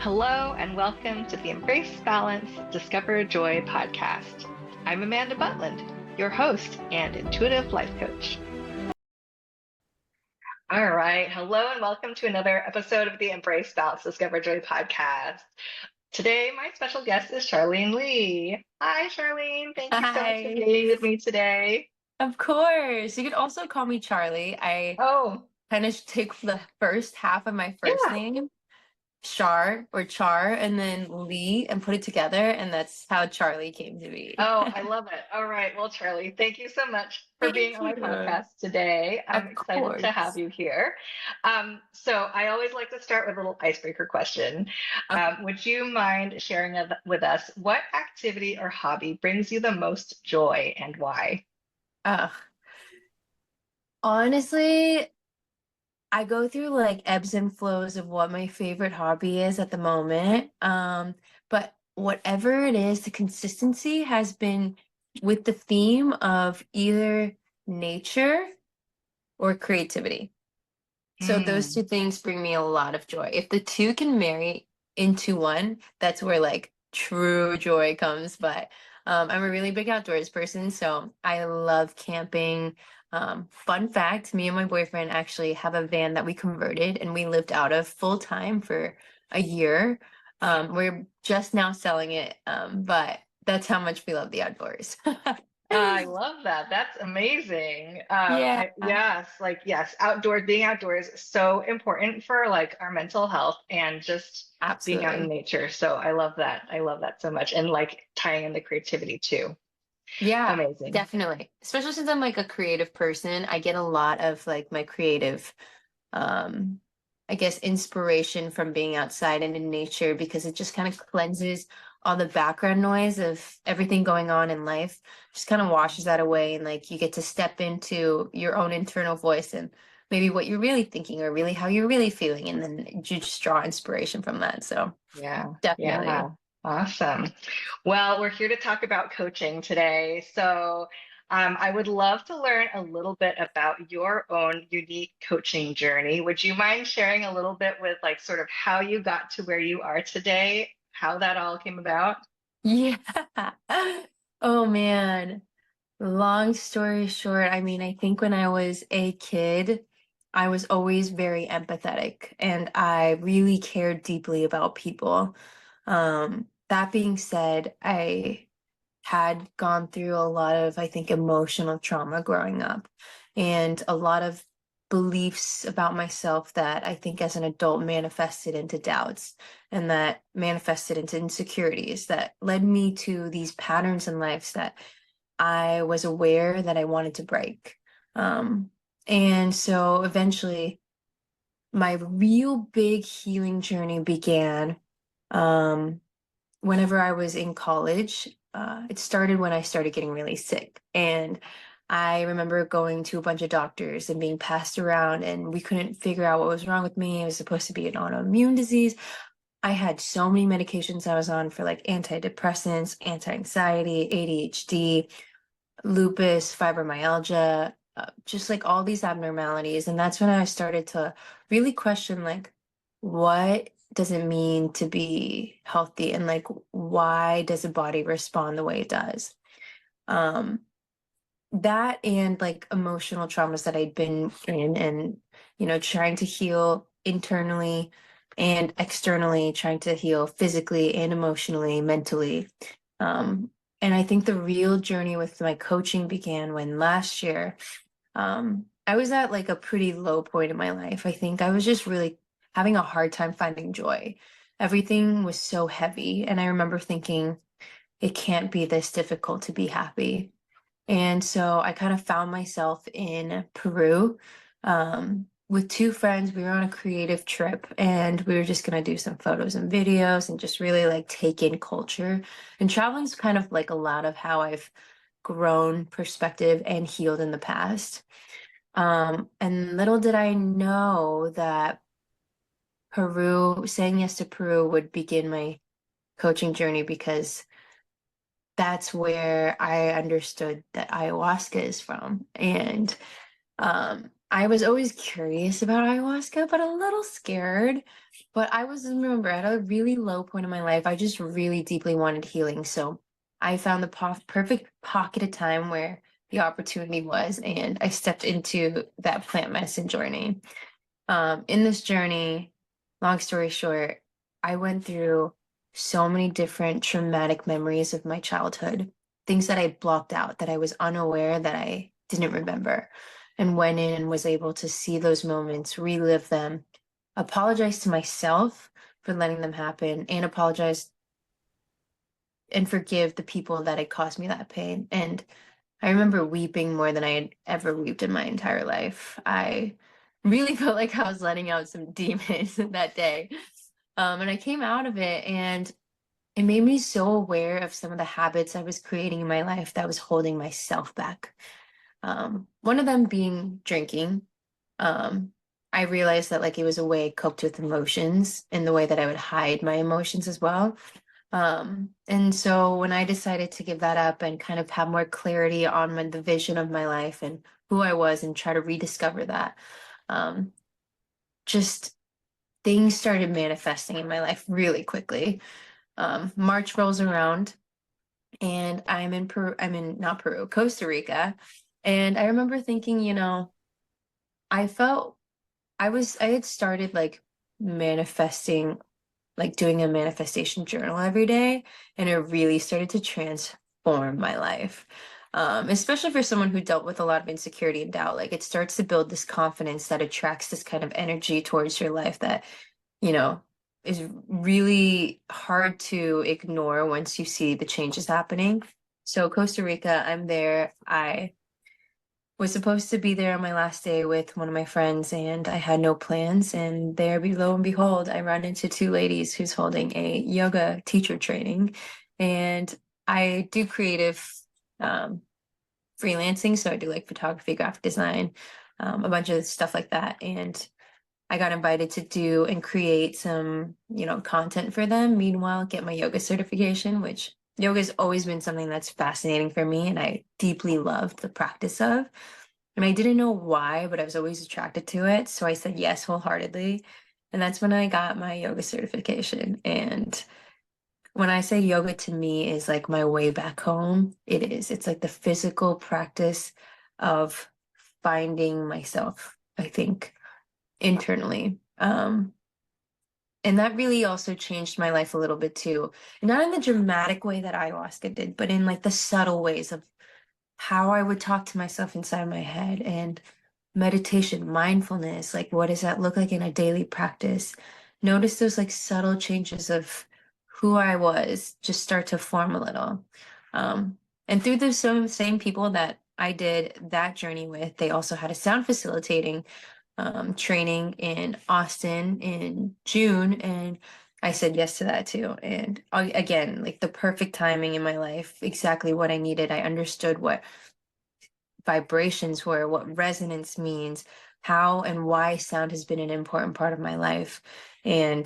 Hello, and welcome to the Embrace Balance, Discover Joy podcast. I'm Amanda Butland, your host and intuitive life coach. All right. Hello, and welcome to another episode of the Embrace Balance, Discover Joy podcast. Today, my special guest is Charlene Lee. Hi, Charlene. Thank you so much for Hi. being with me today. Of course. You could also call me Charlie. I Oh, kind of take the first half of my first yeah. name, Char, and then Lee and put it together, and that's how Charlie came to be. Oh, I love it. All right. Well, Charlie, thank you so much for being Thank on my you. podcast today. I'm Of excited to have course. you here. So I always like to start with a little icebreaker question. Okay. Would you mind sharing with us what activity or hobby brings you the most joy and why? Uh, Honestly, I go through like ebbs and flows of what my favorite hobby is at the moment. But whatever it is, the consistency has been with the theme of either nature or creativity. So those Hmm. two things bring me a lot of joy. If the two can marry into one, that's where like true joy comes. But I'm a really big outdoors person, so I love camping. Fun fact, me and my boyfriend actually have a van that we converted and we lived out of full time for a year. We're just now selling it, but that's how much we love the outdoors. I love that. That's amazing. Yeah, Yes, outdoors, being outdoors is so important for like our mental health and just being out in absolutely. nature. So I love that. I love that so much. And like tying in the creativity too. Yeah, Amazing. definitely. Especially since I'm like a creative person, I get a lot of like my creative, um, I guess, inspiration from being outside and in nature because it just kind of cleanses all the background noise of everything going on in life, just kind of washes that away. And like you get to step into your own internal voice and maybe what you're really thinking or really how you're really feeling. And then you just draw inspiration from that. So Yeah. definitely. Yeah. Awesome. Well, we're here to talk about coaching today. So I would love to learn a little bit about your own unique coaching journey. Would you mind sharing a little bit with like sort of how you got to where you are today, how that all came about? Yeah. Oh man. Long story short, I mean, I think when I was a kid, I was always very empathetic and I really cared deeply about people. That being said, I had gone through a lot of, I think, emotional trauma growing up and a lot of beliefs about myself that I think as an adult manifested into doubts and that manifested into insecurities that led me to these patterns in life that I was aware that I wanted to break. Um, and so eventually my real big healing journey began um, whenever I was in college. It started when I started getting really sick. And I remember going to a bunch of doctors and being passed around, and we couldn't figure out what was wrong with me. It was supposed to be an autoimmune disease. I had so many medications I was on for like antidepressants, anti-anxiety, ADHD, lupus, fibromyalgia, just like all these abnormalities. And that's when I started to really question like, what does it mean to be healthy? And like, why does the body respond the way it does? Um, that and like emotional traumas that I'd been in and, trying to heal internally and externally, trying to heal physically and emotionally, mentally. Um, and I think the real journey with my coaching began when last year, I was at like a pretty low point in my life. I think I was just really having a hard time finding joy. Everything was so heavy. And I remember thinking, it can't be this difficult to be happy. And so I kind of found myself in Peru with two friends. We were on a creative trip and we were just going to do some photos and videos and just really like take in culture. And traveling is kind of like a lot of how I've grown perspective and healed in the past. And little did I know that saying yes to Peru would begin my coaching journey because that's where I understood that ayahuasca is from. And I was always curious about ayahuasca, but a little scared. But I was, remember, at a really low point in my life, I just really deeply wanted healing. So I found the perfect pocket of time where the opportunity was, and I stepped into that plant medicine journey. In this journey, long story short, I went through so many different traumatic memories of my childhood, things that I blocked out, that I was unaware that I didn't remember, and went in and was able to see those moments, relive them, apologize to myself for letting them happen, and apologize and forgive the people that had caused me that pain. And I remember weeping more than I had ever wept in my entire life. I really felt like I was letting out some demons that day. And I came out of it, and it made me so aware of some of the habits I was creating in my life that was holding myself back. One of them being drinking. Um, I realized that like it was a way I coped with emotions and the way that I would hide my emotions as well. And so when I decided to give that up and kind of have more clarity on the vision of my life and who I was and try to rediscover that, um, just things started manifesting in my life really quickly. March rolls around and I'm in Peru, I'm in not Peru, Costa Rica. And I remember thinking, I felt I had started like manifesting, like doing a manifestation journal every day, and it really started to transform my life. Especially for someone who dealt with a lot of insecurity and doubt, like it starts to build this confidence that attracts this kind of energy towards your life that, you know, is really hard to ignore once you see the changes happening. So Costa Rica, I'm there. I was supposed to be there on my last day with one of my friends, and I had no plans. And there, lo and behold, I run into two ladies who's holding a yoga teacher training. And I do creative um, freelancing, so I do like photography, graphic design, a bunch of stuff like that. And I got invited to do and create some, content for them. Meanwhile, get my yoga certification, which yoga has always been something that's fascinating for me and I deeply loved the practice of. And I didn't know why, but I was always attracted to it. So I said yes wholeheartedly. And that's when I got my yoga certification. And when I say yoga to me is like my way back home, it is. It's like the physical practice of finding myself, I think, internally. And that really also changed my life a little bit too. Not in the dramatic way that ayahuasca did, but in like the subtle ways of how I would talk to myself inside my head and meditation, mindfulness, like what does that look like in a daily practice? Notice those like subtle changes of who I was just start to form a little. And through the same people that I did that journey with, they also had a sound facilitating training in Austin in June, and I said yes to that too. And again, like the perfect timing in my life, exactly what I needed. I understood what vibrations were, what resonance means, how and why sound has been an important part of my life. And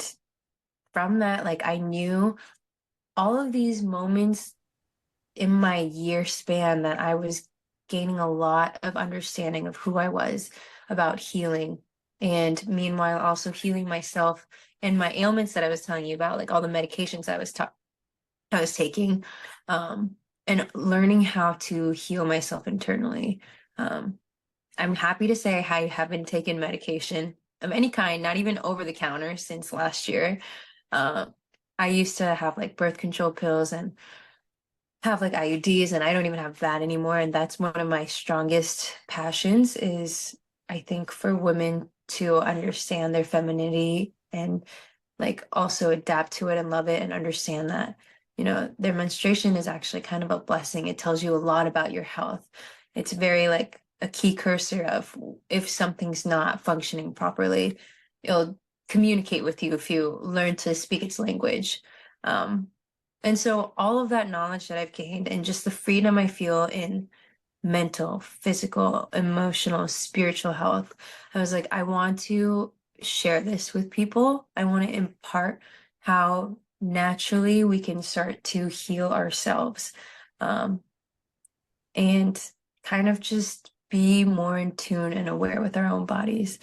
from that, like I knew all of these moments in my year span that I was gaining a lot of understanding of who I was about healing. And meanwhile, also healing myself and my ailments that I was telling you about, like all the medications I was taking, um, and learning how to heal myself internally. Um, I'm happy to say I haven't taken medication of any kind, not even over the counter, since last year. Uh, I used to have like birth control pills and have like IUDs, and I don't even have that anymore. And that's one of my strongest passions is I think for women to understand their femininity and like also adapt to it and love it and understand that, their menstruation is actually kind of a blessing. It tells you a lot about your health. It's very like a key cursor of if something's not functioning properly, it'll communicate with you if you learn to speak its language. Um, and so all of that knowledge that I've gained and just the freedom I feel in mental, physical, emotional, spiritual health, I was like, I want to share this with people. I want to impart how naturally we can start to heal ourselves. Um, and kind of just be more in tune and aware with our own bodies.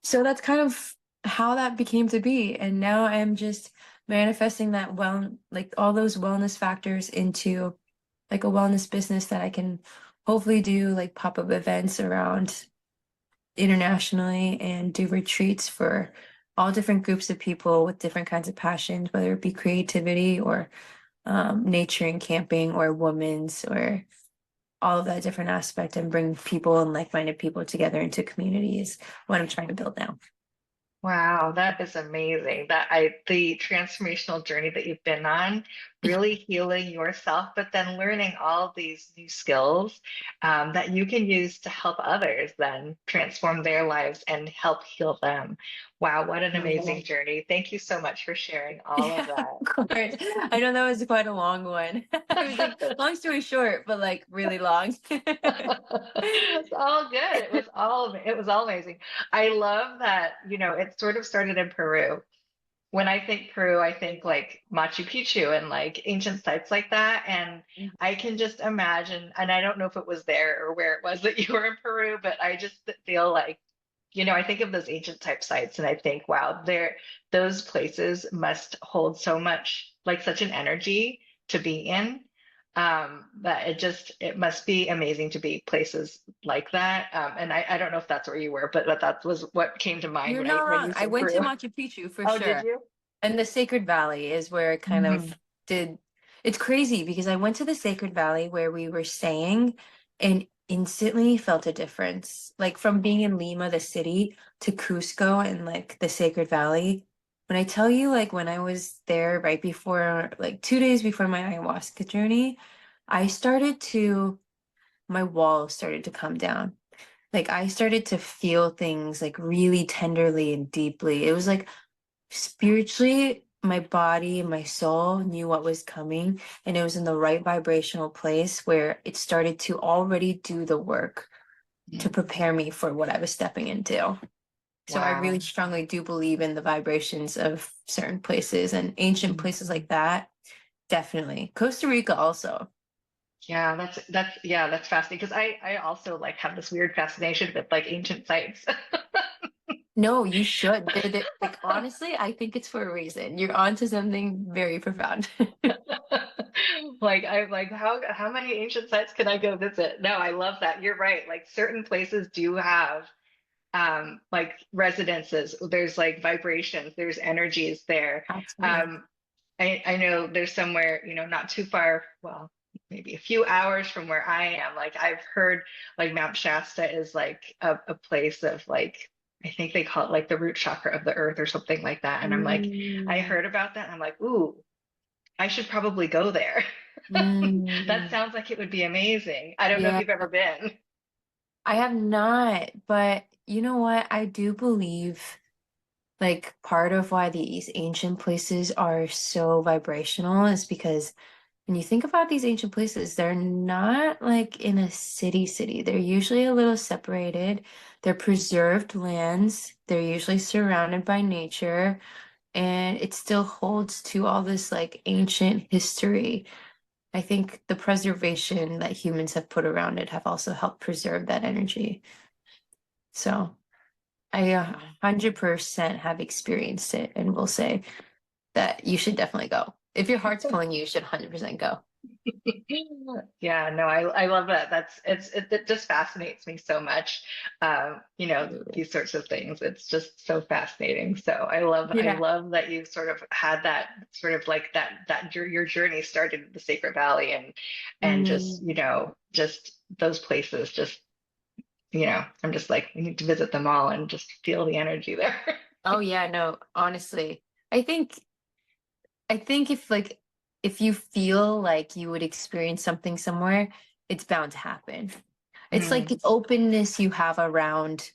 So that's kind of how that became to be. And now I'm just manifesting that like all those wellness factors into like a wellness business that I can hopefully do like pop-up events around internationally and do retreats for all different groups of people with different kinds of passions, whether it be creativity or nature and camping or women's or all of that different aspect and bring people and like-minded people together into communities. What I'm trying to build now. Wow, that is amazing. The transformational journey that you've been on, really healing yourself, but then learning all these new skills that you can use to help others then transform their lives and help heal them. Wow, what an amazing journey. Thank you so much for sharing all of Yeah, of course. I know that was quite a long one. I was like, that. long story short, but like really long. It's all good. It was all amazing. I love that, it sort of started in Peru. When I think Peru, I think like Machu Picchu and like ancient sites like that. And I can just imagine, and I don't know if it was there or where it was that you were in Peru, but I just feel like, I think of those ancient type sites and I think, wow, those places must hold so much, like such an energy to be in. That it must be amazing to be places like that. And I don't know if that's where you were, but that was what came to mind You're when I not when wrong. you I said went to Peru. Machu Picchu for Oh, did sure. you? And the Sacred Valley is where it kind Hmm. of did. It's crazy because I went to the Sacred Valley where we were staying and instantly felt a difference. Like from being in Lima, the city, to Cusco and like the Sacred Valley. When I tell you, like when I was there right before, like 2 days before my ayahuasca journey, I started to, my walls started to come down. Like I started to feel things like really tenderly and deeply. It was like spiritually, my body and my soul knew what was coming, and it was in the right vibrational place where it started to already do the work to prepare me for what I was stepping into. So I really Wow. strongly do believe in the vibrations of certain places and ancient places like that. Definitely. Costa Rica also. Yeah, that's fascinating because I also like have this weird fascination with like ancient sites. No, you should. Like honestly, I think it's for a reason. You're onto something very profound. Like I'm like how many ancient sites can I go visit? No, I love that. You're right. Like certain places do have like residences. There's like vibrations, there's energies there. Absolutely. Um I know there's somewhere, not too far, well, maybe a few hours from where I am. Like I've heard like Mount Shasta is like a place of like, I think they call it like the root chakra of the earth or something like that. And I'm like, I Mm, heard about that and I'm like, ooh, I should probably go there. That mm, sounds like it would be amazing. I don't know if yeah. you've ever been. I have not, but you know what? I do believe like part of why these ancient places are so vibrational is because when you think about these ancient places, they're not like in a city. They're usually a little separated. They're preserved lands. They're usually surrounded by nature, and it still holds to all this like ancient history. I think the preservation that humans have put around it have also helped preserve that energy. So I 100% have experienced it and will say that you should definitely go. If your heart's pulling you, you should 100% go. Yeah, no, I love that. It just fascinates me so much. Absolutely. These sorts of things. It's just so fascinating. So I Yeah. love that you sort of had that sort of like your journey started in the Sacred Valley and just, Mm. just those places just, I'm just like, we need to visit them all and just feel the energy there. Oh yeah, no, honestly. I think I think if you feel like you would experience something somewhere, it's bound to happen. It's like Mm, the openness you have around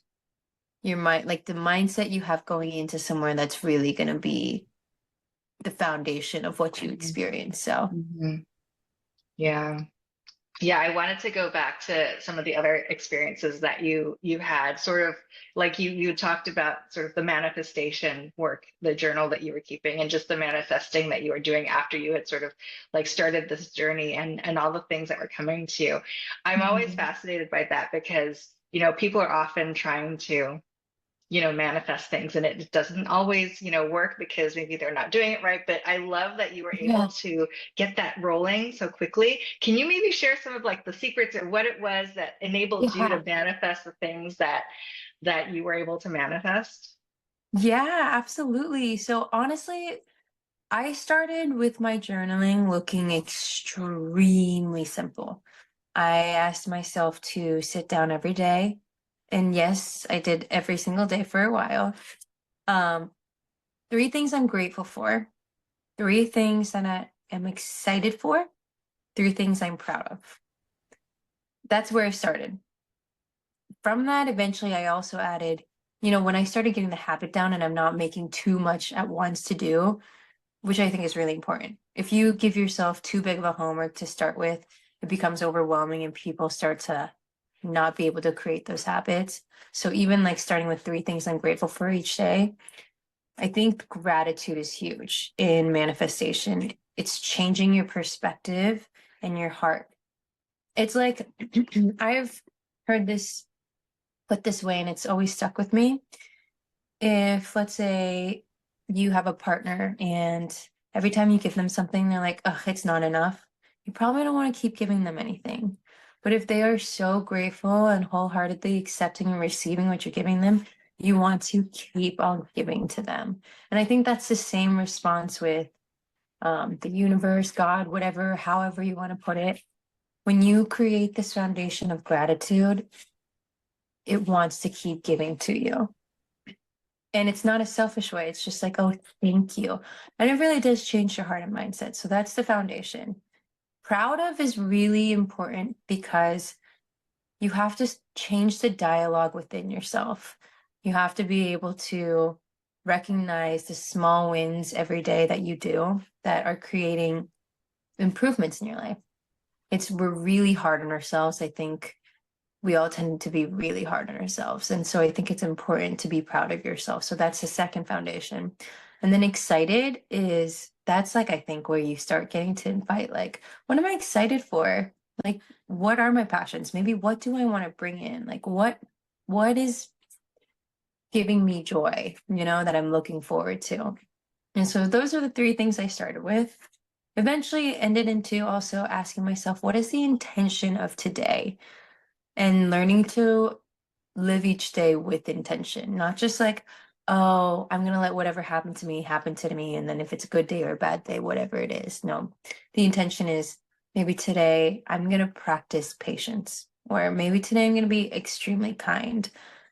your mind, like the mindset you have going into somewhere that's really going to be the foundation of what you mhm, experience. So, mhm. Yeah. Yeah, I wanted to go back to some of the other experiences that you had, sort of like you talked about sort of the manifestation work, the journal that you were keeping, and just the manifesting that you were doing after you had sort of like started this journey and all the things that were coming to you. I'm always Mhm. fascinated by that because, people are often trying to manifest things and it doesn't always, work because maybe they're not doing it right. But I love that you were able Yeah. to get that rolling so quickly. Can you maybe share some of like the secrets or what it was that enabled you to Yeah. manifest the things that you were able to manifest? Yeah, absolutely. So honestly, I started with my journaling looking extremely simple. I asked myself to sit down every day. And yes, I did every single day for a while. Um, three things I'm grateful for, three things that I am excited for, three things I'm proud of. That's where I started. From that, eventually, I also added, when I started getting the habit down and I'm not making too much at once to do, which I think is really important. If you give yourself too big of a homework to start with, it becomes overwhelming and people start to not be able to create those habits. So even like starting with three things I'm grateful for each day, I think gratitude is huge in manifestation. It's changing your perspective and your heart. It's like I've heard this put this way and it's always stuck with me. If let's say you have a partner and every time you give them something, they're like, oh, it's not enough. You probably don't want to keep giving them anything. But if they are so grateful and wholeheartedly accepting and receiving what you're giving them, you want to keep on giving to them. And I think that's the same response with the universe, God, whatever, however you want to put it. When you create this foundation of gratitude, it wants to keep giving to you. And it's not a selfish way. It's just like, oh, thank you. And it really does change your heart and mindset. So that's the foundation. Proud of is really important because you have to change the dialogue within yourself. You have to be able to recognize the small wins every day that you do that are creating improvements in your life. We're really hard on ourselves. I think we all tend to be really hard on ourselves. And so I think it's important to be proud of yourself. So that's the second foundation. And then excited is that's like, I think, where you start getting to invite, like, what am I excited for? Like, what are my passions? Maybe what do I want to bring in? Like, what is giving me joy, that I'm looking forward to? And so those are the three things I started with. Eventually ended into also asking myself, what is the intention of today? And learning to live each day with intention, not just like, oh, I'm going to let whatever happen to me. And then if it's a good day or a bad day, whatever it is. No, the intention is maybe today I'm going to practice patience, or maybe today I'm going to be extremely kind.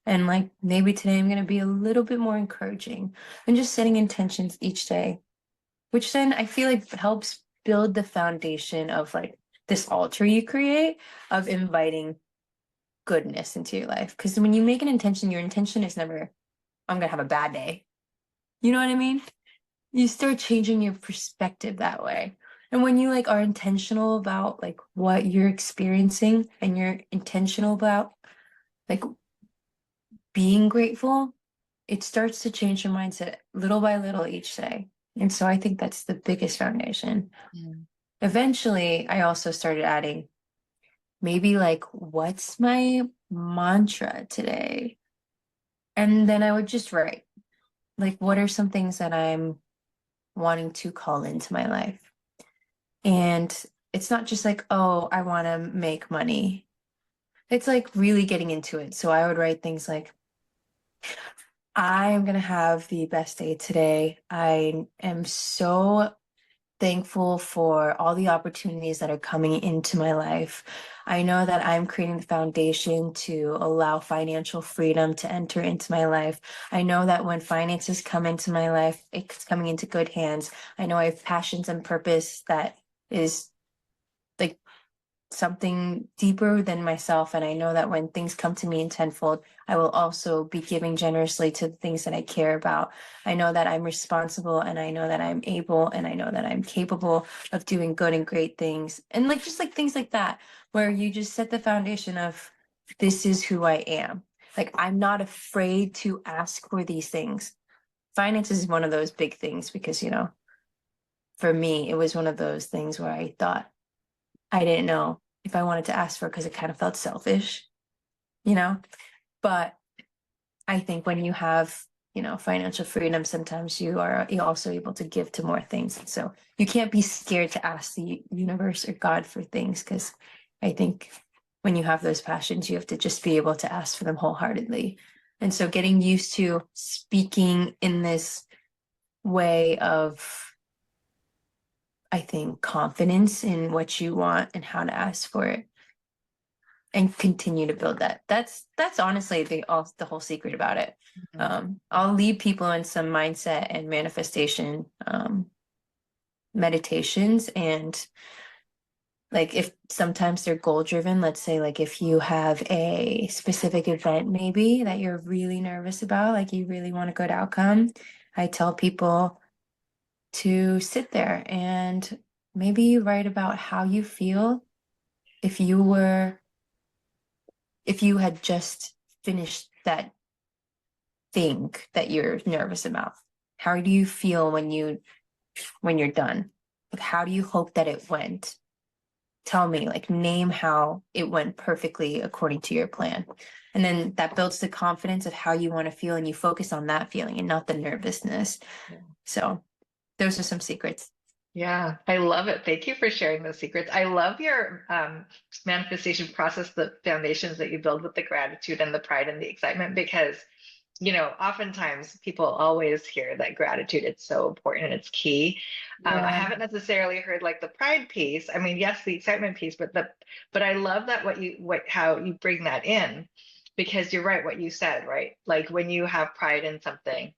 And like maybe today I'm going to be a little bit more encouraging and just setting intentions each day, which then I feel like helps build the foundation of like this altar you create of inviting goodness into your life. Because when you make an intention, your intention is never, I'm going to have a bad day. You know what I mean? You start changing your perspective that way. And when you like are intentional about like what you're experiencing and you're intentional about like being grateful, it starts to change your mindset little by little each day. And so I think that's the biggest foundation. Mm. Eventually, I also started adding maybe like, what's my mantra today? And then I would just write, like, what are some things that I'm wanting to call into my life? And it's not just like, oh, I want to make money. It's like really getting into it. So I would write things like, I am going to have the best day today. I am so thankful for all the opportunities that are coming into my life. I know that I'm creating the foundation to allow financial freedom to enter into my life. I know that when finances come into my life, it's coming into good hands. I know I have passions and purpose that is like something deeper than myself. And I know that when things come to me in tenfold, I will also be giving generously to the things that I care about. I know that I'm responsible, and I know that I'm able, and I know that I'm capable of doing good and great things. And like just like things like that, where you just set the foundation of this is who I am. Like I'm not afraid to ask for these things. Finance is one of those big things because, for me, it was one of those things where I thought I didn't know if I wanted to ask for because it kind of felt selfish, you know? But I think when you have, financial freedom, sometimes you're also able to give to more things. So you can't be scared to ask the universe or God for things, because I think when you have those passions, you have to just be able to ask for them wholeheartedly. And so getting used to speaking in this way of, I think, confidence in what you want and how to ask for it, and continue to build that. That's honestly the whole secret about it. Mhm. I'll lead people in some mindset and manifestation meditations, and like if sometimes they're goal driven, let's say like if you have a specific event maybe that you're really nervous about, like you really want a good outcome, I tell people to sit there and maybe write about how you feel if you had just finished that thing that you're nervous about. How do you feel when you're done? Like how do you hope that it went? Tell me, like name how it went perfectly according to your plan. And then that builds the confidence of how you want to feel, and you focus on that feeling and not the nervousness. So those are some secrets. Yeah, I love it. Thank you for sharing those secrets. I love your manifestation process, the foundations that you build with the gratitude and the pride and the excitement, because oftentimes people always hear that gratitude, it's so important, it's key. I Yeah. haven't necessarily heard like the pride piece. I mean, yes, the excitement piece, but I love that how you bring that in, because you're right, what you said, right? Like when you have pride in something,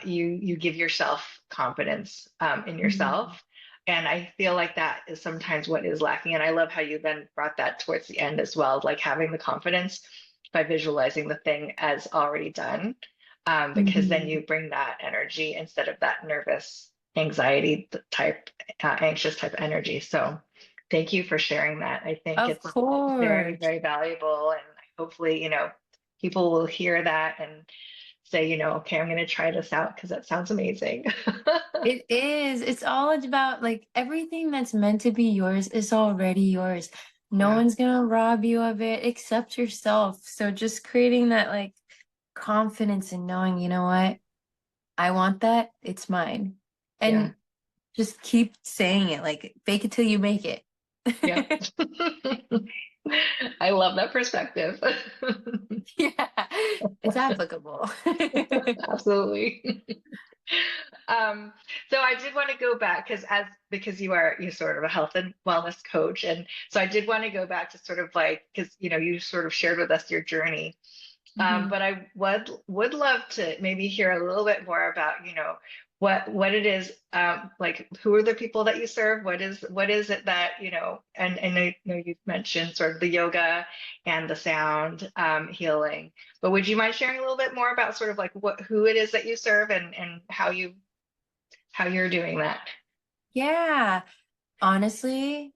you give yourself confidence in Mhm. yourself. And I feel like that is sometimes what is lacking. And I love how you then brought that towards the end as well, like having the confidence by visualizing the thing as already done, because then Mhm. you bring that energy instead of that nervous, anxiety type, anxious type energy. So thank you for sharing that. I think Of it's very, course. very valuable. And hopefully, people will hear that and say, okay, I'm going to try this out because that sounds amazing. It is. It's all about like everything that's meant to be yours is already yours. No Yeah, one's gonna rob you of it except yourself. So just creating that like confidence and knowing, you know what? I want that. It's mine. yeah, And just keep saying it, like fake it till you make it. yep. I love that perspective. Yeah, it's applicable. Absolutely. Um, so I did want to go back because you sort of a health and wellness coach, and so I did want to go back to sort of like because you sort of shared with us your journey. Mhm. But I would love to maybe hear a little bit more about, what it is, like who are the people that you serve? What is it that, and I know you've mentioned sort of the yoga and the sound healing, but would you mind sharing a little bit more about sort of like who it is that you serve and how you're doing that? Yeah. Honestly,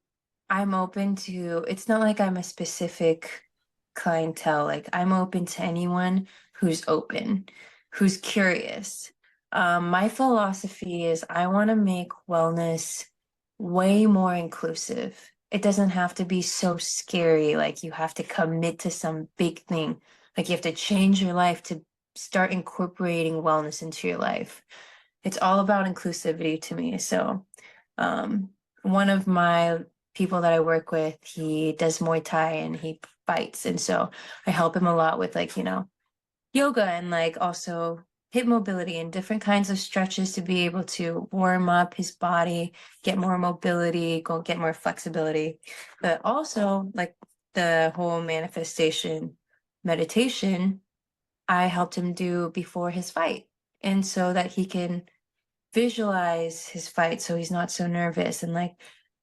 I'm open to, it's not like I'm a specific clientele. Like I'm open to anyone who's open, who's curious. My philosophy is I want to make wellness way more inclusive. It doesn't have to be so scary, like you have to commit to some big thing. Like you have to change your life to start incorporating wellness into your life. It's all about inclusivity to me. So, um, one of my people that I work with, he does Muay Thai and he fights. And so I help him a lot with like, yoga and like also hip mobility and different kinds of stretches to be able to warm up his body, get more mobility, go get more flexibility. But also like the whole manifestation meditation, I helped him do before his fight. And so that he can visualize his fight so he's not so nervous, and like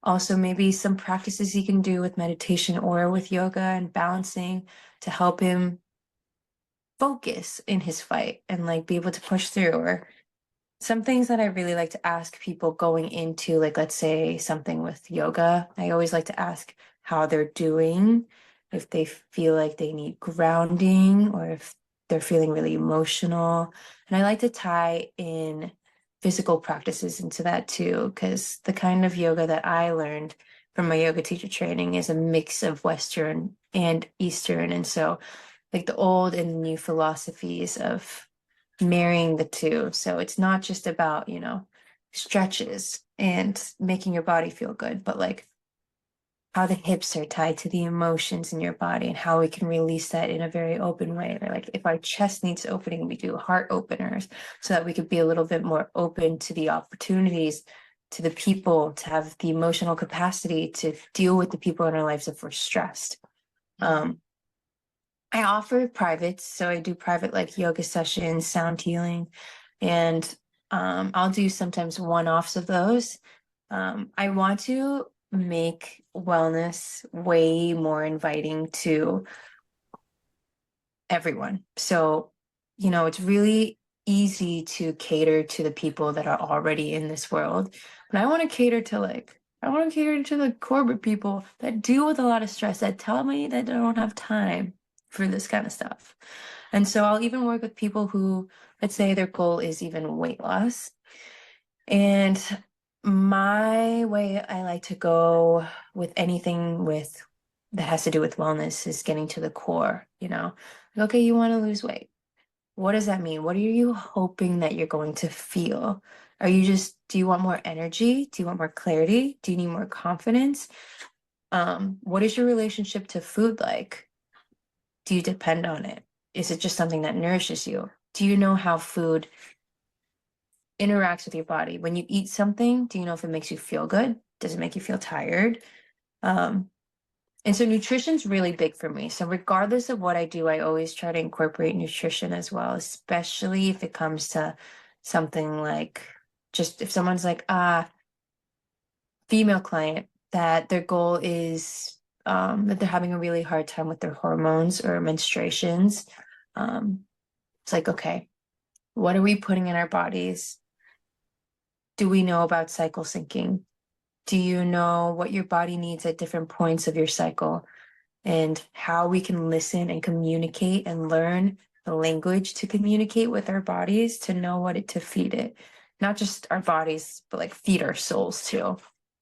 Also, maybe some practices he can do with meditation or with yoga and balancing to help him focus in his fight and like be able to push through. Or some things that I really like to ask people going into, like, let's say something with yoga, I always like to ask how they're doing, if they feel like they need grounding or if they're feeling really emotional. And I like to tie in physical practices into that too, because the kind of yoga that I learned from my yoga teacher training is a mix of Western and Eastern. And so, like the old and new philosophies of marrying the two. So it's not just about, stretches and making your body feel good, but like how the hips are tied to the emotions in your body and how we can release that in a very open way. Or like if our chest needs opening, we do heart openers so that we could be a little bit more open to the opportunities, to the people, to have the emotional capacity to deal with the people in our lives if we're stressed. Um, I offer privates, so I do private like yoga sessions, sound healing, and I'll do sometimes one-offs of those. I want to make wellness way more inviting to everyone. So, it's really easy to cater to the people that are already in this world. But I want to cater to the corporate people that deal with a lot of stress, that tell me that they don't have time for this kind of stuff. And so I'll even work with people who, let's say their goal is even weight loss. And my way I like to go with anything with that has to do with wellness is getting to the core. Like, okay, you want to lose weight. What does that mean? What are you hoping that you're going to feel? Do you want more energy? Do you want more clarity? Do you need more confidence? What is your relationship to food like? Do you depend on it? Is it just something that nourishes you? Do you know how food interacts with your body? When you eat something, do you know if it makes you feel good? Does it make you feel tired? Um, and so nutrition's really big for me. So regardless of what I do, I always try to incorporate nutrition as well, especially if it comes to something like just if someone's like, female client, that their goal is that they're having a really hard time with their hormones or menstruations. Um, it's like, okay, what are we putting in our bodies? Do we know about cycle syncing? Do you know what your body needs at different points of your cycle and how we can listen and communicate and learn the language to communicate with our bodies to know to feed it? Not just our bodies, but like feed our souls too.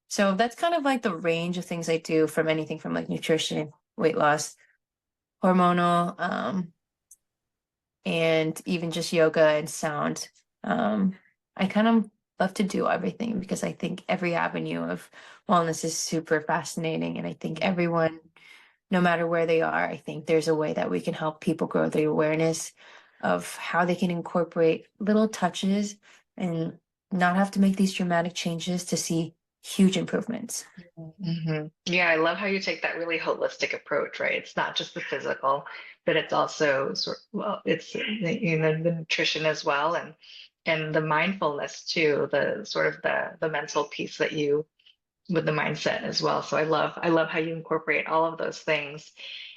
So that's kind of like the range of things I do from anything from like nutrition, weight loss, hormonal, and even just yoga and sound. I kind of love to do everything because I think every avenue of wellness is super fascinating. And I think everyone, no matter where they are, I think there's a way that we can help people grow their awareness of how they can incorporate little touches and not have to make these dramatic changes to see huge improvements. Yeah, I love how you take that really holistic approach, right? It's not just the physical, but it's also well, it's the nutrition as well, and the mindfulness too, the sort of the mental piece that you with the mindset as well. So I love how you incorporate all of those things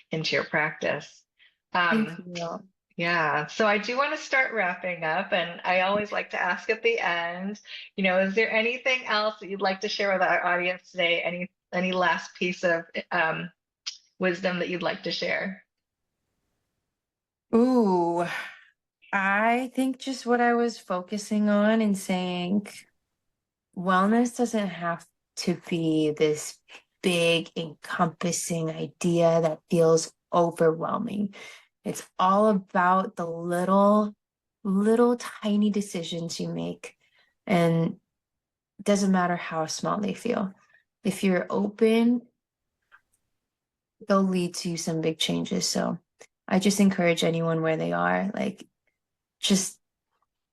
into your practice. Thank Um, you. yeah, so I do want to start wrapping up, and I always like to ask at the end, is there anything else that you'd like to share with our audience today? Any last piece of um, wisdom that you'd like to share? Ooh, I think just what I was focusing on and saying wellness doesn't have to be this big, encompassing idea that feels overwhelming. It's all about the little tiny decisions you make. And it doesn't matter how small they feel. If you're open, they'll lead to some big changes. So I just encourage anyone where they are, like, just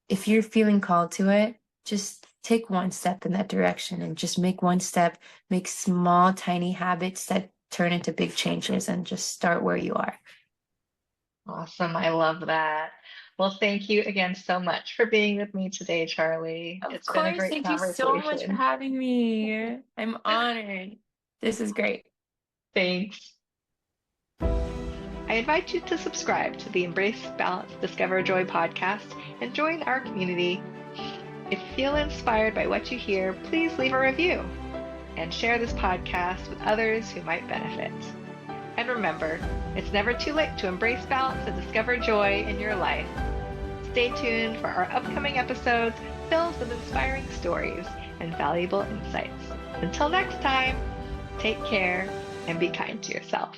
if you're feeling called to it, just take one step in that direction and just make one step, make small, tiny habits that turn into big changes and just start where you are. Awesome. I love that. Well, thank you again so much for being with me today, Charlie. Of It's been a course, great thank you so much for conversation. having me. I'm honored. This is great. Thanks. I invite you to subscribe to the Embrace Balance Discover Joy podcast and join our community. If you feel inspired by what you hear, please leave a review and share this podcast with others who might benefit. And remember, it's never too late to embrace balance and discover joy in your life. Stay tuned for our upcoming episodes filled with inspiring stories and valuable insights. Until next time, take care and be kind to yourself.